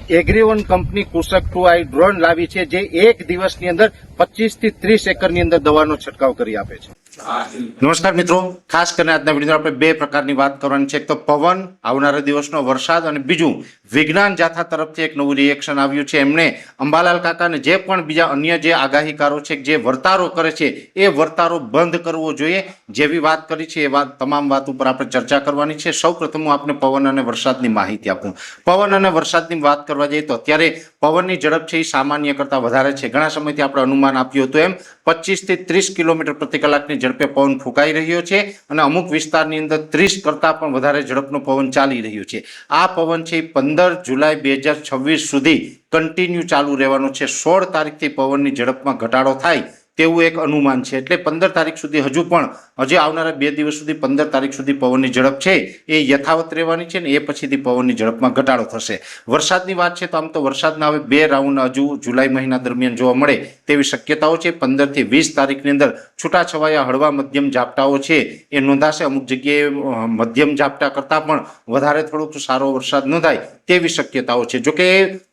એગ્રીવન company કુશક 2i drone લાવી છે, જે એક દિવસની અંદર 25 થી 30 એકરની અંદર દવાનો છંટકાવ કરી આપે છે. નમસ્કાર મિત્રો, ખાસ કરીને આજના વિડીયોમાં આપણે બે પ્રકારની વાત કરવાની છે. એક તો પવન, આવનારા દિવસનો વરસાદ, અને બીજું વિજ્ઞાન જાથા તરફથી એક નવું રિએક્શન આવ્યું છે. એમણે અંબાલાલ કાકાને જે પણ બીજા અન્ય જે આગાહીકારો છે, જે વર્તારો કરે છે, એ વર્તારો બંધ કરવો જોઈએ, જેવી વાત કરી છે. એ વાત તમામ વાત ઉપર આપણે ચર્ચા કરવાની છે. સૌપ્રથમ હું આપને પવન અને વરસાદની માહિતી આપું. પવન અને વરસાદની વાત કરવા જઈએ તો અત્યારે પવનની ઝડપ છે એ સામાન્ય કરતાં વધારે છે. ઘણા સમયથી આપણે અનુમાન આપ્યું હતું એમ 25 થી 30 કિલોમીટર પ્રતિ કલાકની ઝડપે પવન ફૂંકાઈ રહ્યો છે, અને અમુક વિસ્તારની અંદર 30 કરતાં પણ વધારે ઝડપનો પવન ચાલી રહ્યો છે. આ પવન છે 15 જુલાઈ 2026 સુધી કન્ટિન્યુ ચાલુ રહેવાનો છે. 16 તારીખથી પવનની ઝડપમાં ઘટાડો થાય તેવું એક અનુમાન છે. એટલે 15 તારીખ સુધી હજી આવનારા 2 દિવસ સુધી 15 તારીખ સુધી પવનની ઝડપ છે એ યથાવત રહેવાની છે, ને એ પછીથી પવનની ઝડપમાં ઘટાડો થશે. વરસાદની વાત છે તો આમ તો વરસાદના હવે 2 રાઉન્ડ હજુ જુલાઈ મહિના દરમિયાન જોવા મળે તેવી શક્યતાઓ છે. 15 થી 20 તારીખની અંદર છૂટાછવાયા હળવા મધ્યમ ઝાપટાઓ છે એ નોંધાશે. અમુક જગ્યાએ મધ્યમ ઝાપટા કરતાં પણ વધારે થોડોક સારો વરસાદ નોંધાય તેવી શક્યતાઓ છે. જોકે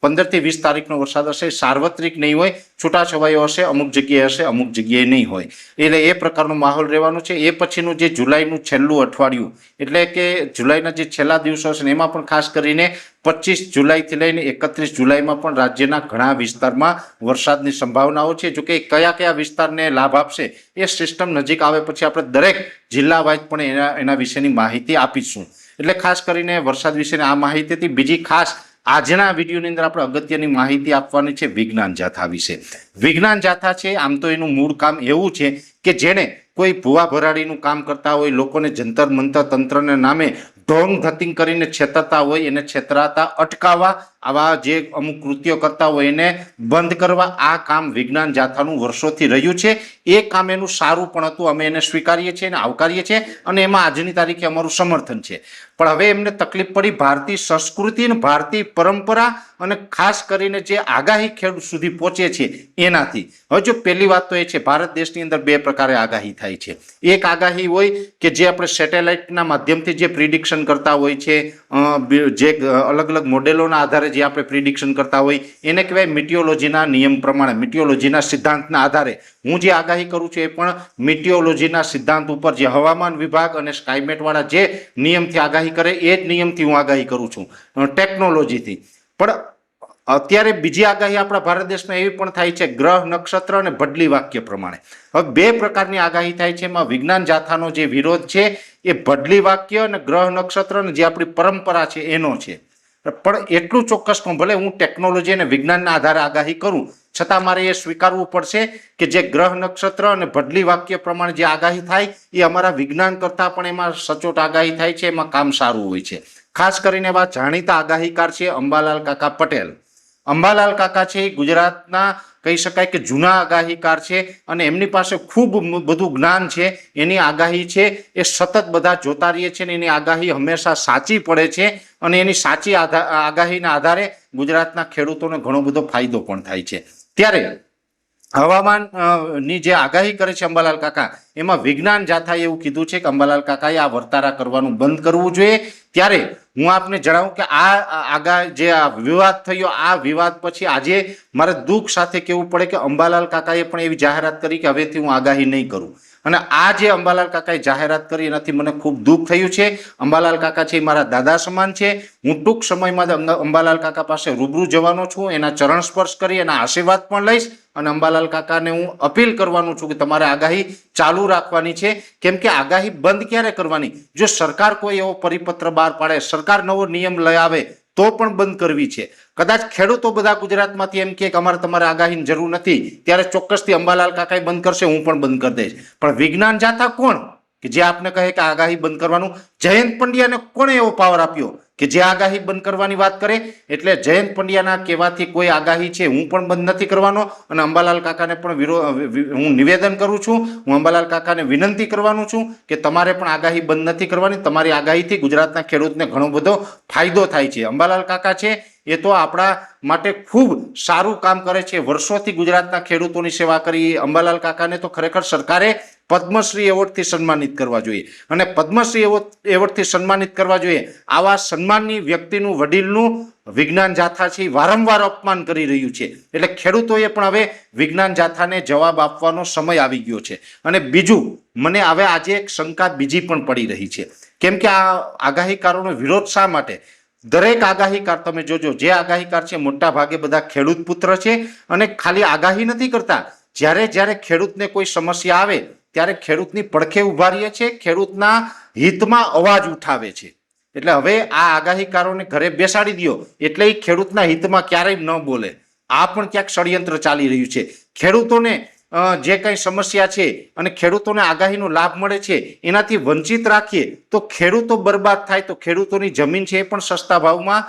15 થી 20 તારીખનો વરસાદ હશે સાર્વત્રિક નહીં હોય, છૂટાછવાયો હશે, અમુક જગ્યાએ હશે, અમુક જગ્યાએ નહીં હોય. એટલે એ પ્રકારનો માહોલ રહેવાનો છે. એ પછીનું જે જુલાઈનું છેલ્લું અઠવાડિયું, એટલે કે જુલાઈના જે છેલ્લા દિવસો હશે એમાં પણ ખાસ કરીને 25 જુલાઈથી લઈને 31 જુલાઈમાં પણ રાજ્યના ઘણા વિસ્તારમાં વરસાદની સંભાવનાઓ છે. જોકે કયા કયા વિસ્તારને લાભ આપશે એ સિસ્ટમ નજીક આવે પછી આપણે દરેક જિલ્લા વાઇઝ પણ એના વિશેની માહિતી આપીશું. એટલે ખાસ કરીને વરસાદ વિશેની આ માહિતીથી બીજી ખાસ આજના વિડીયોની અંદર આપણે અગત્યની માહિતી આપવાની છે વિજ્ઞાન જાથા વિશે. વિજ્ઞાન જાથા છે આમ તો એનું મૂળ કામ એવું છે કે જેને કોઈ ભૂવા ભરાડીનું કામ કરતા હોય, લોકોને જંતર મંતર તંત્રના નામે ઢોંગ ધતિંગ કરીને છેતરતા હોય, એને છેતરાતા અટકાવવા, આવા જે અમુક કૃત્યો કરતા હોય એને બંધ કરવા, આ કામ વિજ્ઞાન જાથાનું વર્ષોથી રહ્યું છે. એ કામ એનું સારું પણ હતું, અમે એને સ્વીકારીએ છીએ અને આવકારીએ છીએ, અને એમાં આજની તારીખે અમારું સમર્થન છે. પણ હવે એમને તકલીફ પડી ભારતીય સંસ્કૃતિ અને ભારતીય પરંપરા અને ખાસ કરીને જે આગાહી ખેડૂત સુધી પહોંચે છે એનાથી. હવે જો પહેલી વાત તો એ છે, ભારત દેશની અંદર બે પ્રકારે આગાહી થાય છે. એક આગાહી હોય કે જે આપણે સેટેલાઇટના માધ્યમથી જે પ્રિડિક્શન કરતા હોય છે, જે અલગ અલગ મોડેલોના આધારે જે આપણે પ્રિડિક્શન કરતા હોય એને કહેવાય મિટિયોલોજીના નિયમ પ્રમાણે, મિટિયોલોજીના સિદ્ધાંતના આધારે. હું જે આગાહી કરું છું એ પણ મિટિયોલોજીના સિદ્ધાંત ઉપર, જે હવામાન વિભાગ અને સ્કાયમેટવાળા જે નિયમથી આગાહી કરે એ જ નિયમથી હું આગાહી કરું છું, ટેકનોલોજીથી. પણ અત્યારે બીજી આગાહી આપણા ભારત દેશમાં એવી પણ થાય છે ગ્રહ, નક્ષત્ર અને બદલી વાક્ય પ્રમાણે. હવે બે પ્રકારની આગાહી થાય છે. એમાં વિજ્ઞાન જાથાનો જે વિરોધ છે એ બદલી વાક્ય અને ગ્રહ, નક્ષત્ર અને જે આપણી પરંપરા છે એનો છે. પણ એટલું ચોક્કસ કહું, ભલે હું ટેકનોલોજી અને વિજ્ઞાનના આધારે આગાહી કરું છતાં મારે એ સ્વીકારવું પડશે કે જે ગ્રહ, નક્ષત્ર અને બદલી વાક્ય પ્રમાણે જે આગાહી થાય એ અમારા વિજ્ઞાન કરતાં પણ એમાં સચોટ આગાહી થાય છે, એમાં કામ સારું હોય છે. ખાસ કરીને એવા જાણીતા આગાહીકાર છે અંબાલાલ કાકા પટેલ. અંબાલાલ કાકા છે એ ગુજરાતના કહી શકાય કે જૂના આગાહીકાર છે, અને એમની પાસે ખૂબ બધું જ્ઞાન છે. એની આગાહી છે એ સતત બધા જોતા રહીએ છીએ, અને એની આગાહી હંમેશા સાચી પડે છે, અને એની સાચી આગાહીના આધારે ગુજરાતના ખેડૂતોને ઘણો બધો ફાયદો પણ થાય છે. ત્યારે હવામાનની જે આગાહી કરે છે અંબાલાલ કાકા, એમાં વિજ્ઞાન જાથાએ એવું કીધું છે કે અંબાલાલ કાકાએ આ વર્તારા કરવાનું બંધ કરવું જોઈએ. ત્યારે હું આપને જણાવું કે જે આ વિવાદ થયો, આ વિવાદ પછી આજે મારે દુઃખ સાથે કહેવું પડે કે અંબાલાલ કાકાએ પણ એવી જાહેરાત કરી કે હવેથી હું આગાહી નહીં કરું. અને આ જે અંબાલાલ કાકાએ જાહેરાત કરી એનાથી મને ખૂબ દુઃખ થયું છે. અંબાલાલ કાકા છે એ મારા દાદા સમાન છે. હું ટૂંક સમયમાં અંબાલાલ કાકા પાસે રૂબરૂ જવાનો છું, એના ચરણ સ્પર્શ કરી એના આશીર્વાદ પણ લઈશ, અને અંબાલાલ કાકાને હું અપીલ કરવાનું છું કે તમારે આગાહી ચાલુ રાખવાની છે. કેમ કે આગાહી બંધ ક્યારે કરવાની? જો સરકાર કોઈ એવો પરિપત્ર બહાર પાડે, સરકાર નવો નિયમ લઈ આવે તો પણ બંધ કરવી છે. કદાચ ખેડૂતો બધા ગુજરાતમાંથી એમ કે અમારે તમારે આગાહીની જરૂર નથી, ત્યારે ચોક્કસથી અંબાલાલ કાકાએ બંધ કરશે, હું પણ બંધ કરી દઈશ. પણ વિજ્ઞાન જાથા કોણ કે જે આપને કહે કે આગાહી બંધ કરવાનું? જયંત પંડ્યાને કોણે એવો પાવર આપ્યો કે જે આગાહી બંધ કરવાની વાત કરે? એટલે જયંત પંડ્યાના કહેવાથી કોઈ આગાહી છે હું પણ બંધ નથી કરવાનો, અને અંબાલાલ કાકાને પણ હું નિવેદન કરું છું, હું અંબાલાલ કાકાને વિનંતી કરવાનું છું કે તમારે પણ આગાહી બંધ નથી કરવાની. તમારી આગાહીથી ગુજરાતના ખેડૂતને ઘણો બધો ફાયદો થાય છે. અંબાલાલ કાકા છે એ તો આપણા માટે ખૂબ સારું કામ કરે છે. વર્ષોથી ગુજરાતના ખેડૂતોની સેવા કરી. અંબાલાલ કાકાને તો ખરેખર સરકારે પદ્મશ્રી એવોર્ડથી સન્માનિત કરવા જોઈએ, અને પદ્મશ્રી એવોર્ડથી સન્માનિત કરવા જોઈએ. આવા સન્માનની વ્યક્તિનું, વડીલનું વિજ્ઞાન જાથા છે વારંવાર અપમાન કરી રહ્યું છે, એટલે ખેડૂતોએ પણ હવે વિજ્ઞાન જાથાને જવાબ આપવાનો સમય આવી ગયો છે. અને બીજું, મને હવે આજે એક શંકા બીજી પણ પડી રહી છે, કેમ કે આ આગાહીકારોનો વિરોધ શા માટે? દરેક આગાહીકાર તમે જોજો, જે આગાહીકાર છે મોટા ભાગે બધા ખેડૂત પુત્ર છે અને ખાલી આગાહી નથી કરતા, જ્યારે ખેડૂતને કોઈ સમસ્યા આવે ત્યારે ખેડૂતની પડખે ઉભા રહે છે, ખેડૂતના હિતમાં અવાજ ઉઠાવે છે. એટલે હવે આ આગાહીકારોને ઘરે બેસાડી દો એટલે એ ખેડૂતના હિતમાં ક્યારેય ન બોલે. આ પણ ક્યાંક ષડયંત્ર ચાલી રહ્યું છે. ખેડૂતોને જે કંઈ સમસ્યા છે અને ખેડૂતોને આગાહીનો લાભ મળે છે એનાથી વંચિત રાખીએ તો ખેડૂતો બરબાદ થાય, તો ખેડૂતોની જમીન છે એ પણ સસ્તા ભાવમાં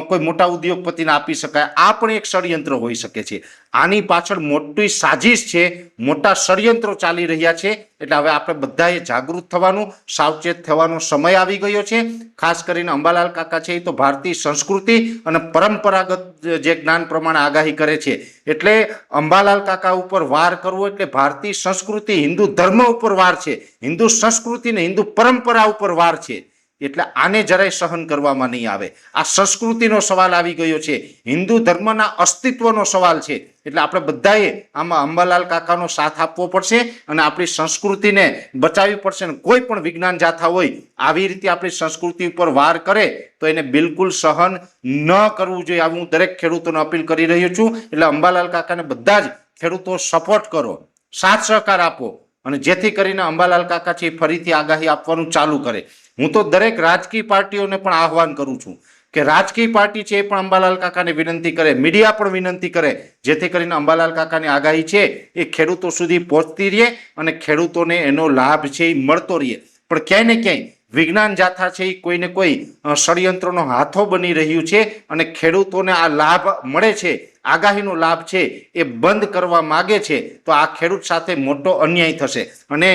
કોઈ મોટા ઉદ્યોગપતિને આપી શકાય. આ પણ એક ષડયંત્ર હોઈ શકે છે. આની પાછળ મોટી સાજિશ છે, મોટા ષડયંત્રો ચાલી રહ્યા છે. એટલે હવે આપણે બધાએ જાગૃત થવાનું, સાવચેત થવાનો સમય આવી ગયો છે. ખાસ કરીને અંબાલાલ કાકા છે એ તો ભારતીય સંસ્કૃતિ અને પરંપરાગત જે જ્ઞાન પ્રમાણે આગાહી કરે છે. એટલે અંબાલાલ કાકા ઉપર વાર કરવો એટલે ભારતીય સંસ્કૃતિ, હિન્દુ ધર્મ ઉપર વાર છે, હિન્દુ સંસ્કૃતિ ને હિન્દુ પરંપરા ઉપર વાર છે. એટલે આને જરાય સહન કરવામાં નહીં આવે. આ સંસ્કૃતિનો સવાલ આવી ગયો છે, હિન્દુ ધર્મના અસ્તિત્વનો સવાલ છે. એટલે આપણે બધાએ આમાં અંબાલાલ કાકાનો સાથ આપવો પડશે અને આપણી સંસ્કૃતિને બચાવવી પડશે. અને કોઈ પણ વિજ્ઞાન જાથા હોય આવી રીતે આપણી સંસ્કૃતિ ઉપર વાર કરે તો એને બિલકુલ સહન ન કરવું જોઈએ. આ હું દરેક ખેડૂતોને અપીલ કરી રહ્યો છું. એટલે અંબાલાલ કાકાને બધા જ ખેડૂતો સપોર્ટ કરો, સાથ સહકાર આપો અને જેથી કરીને અંબાલાલ કાકા છે ફરીથી આગાહી આપવાનું ચાલુ કરે. હું તો દરેક રાજકીય પાર્ટીઓને પણ આહવાન કરું છું કે રાજકીય પાર્ટી છે એ પણ અંબાલાલ કાકાને વિનંતી કરે, મીડિયા પણ વિનંતી કરે, જેથી કરીને અંબાલાલ કાકાની આગાહી છે એ ખેડૂતો સુધી પહોંચતી રહે અને ખેડૂતોને એનો લાભ છે એ મળતો રહે. પણ ક્યાંય ને ક્યાંય વિજ્ઞાન જાથા છે એ કોઈને કોઈ ષડયંત્રનો હાથો બની રહ્યું છે અને ખેડૂતોને આ લાભ મળે છે, આગાહીનો લાભ છે એ બંધ કરવા માગે છે તો આ ખેડૂત સાથે મોટો અન્યાય થશે. અને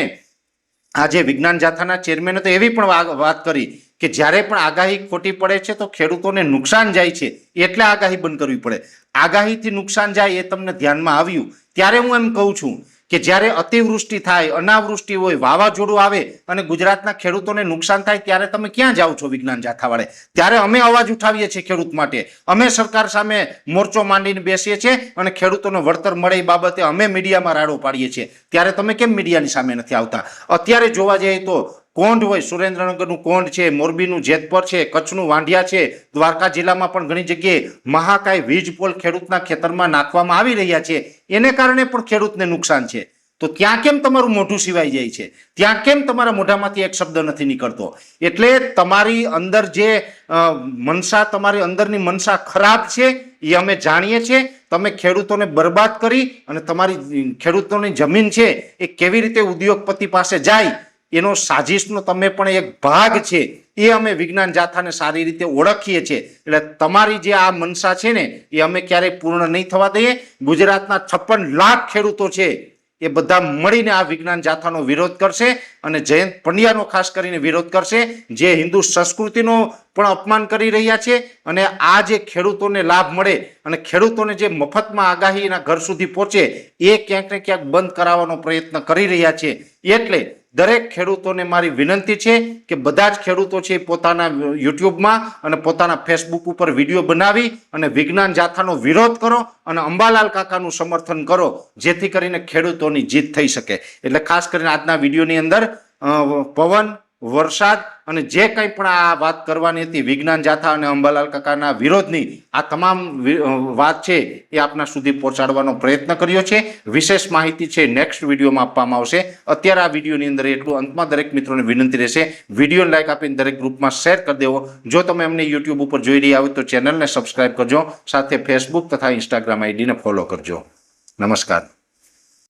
આજે વિજ્ઞાન જાથાના ચેરમેને તો એવી પણ વાત કરી કે જ્યારે પણ આગાહી ખોટી પડે છે તો ખેડૂતોને નુકસાન જાય છે એટલે આગાહી બંધ કરવી પડે. આગાહીથી નુકસાન જાય એ તમને ધ્યાનમાં આવ્યું ત્યારે હું એમ કહું છું કે જ્યારે અતિવૃષ્ટિ થાય, અનાવૃષ્ટિ હોય, વાવાઝોડું આવે અને ગુજરાતના ખેડૂતોને નુકસાન થાય ત્યારે તમે ક્યાં જાઓ છો વિજ્ઞાન જાથાવાળે? ત્યારે અમે અવાજ ઉઠાવીએ છીએ ખેડૂત માટે, અમે સરકાર સામે મોરચો માંડીને બેસીએ છીએ અને ખેડૂતોને વળતર મળે એ બાબતે અમે મીડિયામાં રાડો પાડીએ છીએ. ત્યારે તમે કેમ મીડિયાની સામે નથી આવતા? અત્યારે જોવા જઈએ તો કોંઢ હોય, સુરેન્દ્રનગરનું કોંઢ છે, મોરબીનું જેતપર છે, કચ્છનું વાંઢિયા છે, દ્વારકા જિલ્લામાં પણ ઘણી જગ્યાએ મહાકાય વીજ પોલ ખેડૂતના ખેતરમાં નાખવામાં આવી રહ્યા છે. એને કારણે પણ ખેડૂતને નુકસાન છે. તો ત્યાં કેમ તમારું મોઢું સિવાય જાય છે? ત્યાં કેમ તમારા મોઢામાંથી એક શબ્દ નથી નીકળતો? એટલે તમારી અંદર જે મનસા, તમારી અંદરની મનસા ખરાબ છે એ અમે જાણીએ છીએ. તમે ખેડૂતોને બરબાદ કરી અને તમારી ખેડૂતોની જમીન છે એ કેવી રીતે ઉદ્યોગપતિ પાસે જાય એનો સાજિશનો તમે પણ એક ભાગ છે એ અમે વિજ્ઞાન જાથાને સારી રીતે ઓળખીએ છીએ. એટલે તમારી જે આ મનસા છે ને એ અમે ક્યારેય પૂર્ણ નહીં થવા દઈએ. ગુજરાતના 56 લાખ ખેડૂતો છે એ બધા મળીને આ વિજ્ઞાન જાથાનો વિરોધ કરશે અને જયંત પંડ્યાનો ખાસ કરીને વિરોધ કરશે, જે હિન્દુ સંસ્કૃતિનો પણ અપમાન કરી રહ્યા છે. અને આ જે ખેડૂતોને લાભ મળે અને ખેડૂતોને જે મફતમાં આગાહી એના ઘર સુધી પહોંચે એ ક્યાંક ને ક્યાંક બંધ કરાવવાનો પ્રયત્ન કરી રહ્યા છે. એટલે દરેક ખેડૂતોને મારી વિનંતી છે કે બધા જ ખેડૂતો છે પોતાના યુટ્યુબમાં અને પોતાના ફેસબુક ઉપર વિડીયો બનાવી અને વિજ્ઞાન જાથાનો વિરોધ કરો અને અંબાલાલ કાકાનું સમર્થન કરો, જેથી કરીને ખેડૂતોની જીત થઈ શકે. એટલે ખાસ કરીને આજના વિડીયોની અંદર પવન, વરસાદ અને જે કંઈ પણ આ વાત કરવાની હતી વિજ્ઞાન જાથા અને અંબાલાલ કાકાના વિરોધની, આ તમામ વાત છે એ આપના સુધી પહોંચાડવાનો પ્રયત્ન કર્યો છે. વિશેષ માહિતી છે નેક્સ્ટ વિડીયોમાં આપવામાં આવશે. અત્યારે આ વિડીયોની અંદર એટલું. અંતમાં દરેક મિત્રોને વિનંતી રહેશે વિડીયો લાઈક આપીને દરેક ગ્રુપમાં શેર કરી દેવો. જો તમે અમને યુટ્યુબ ઉપર જોઈ રહ્યા હોય તો ચેનલને સબસ્ક્રાઇબ કરજો, સાથે ફેસબુક તથા ઇન્સ્ટાગ્રામ આઈડીને ફોલો કરજો. નમસ્કાર.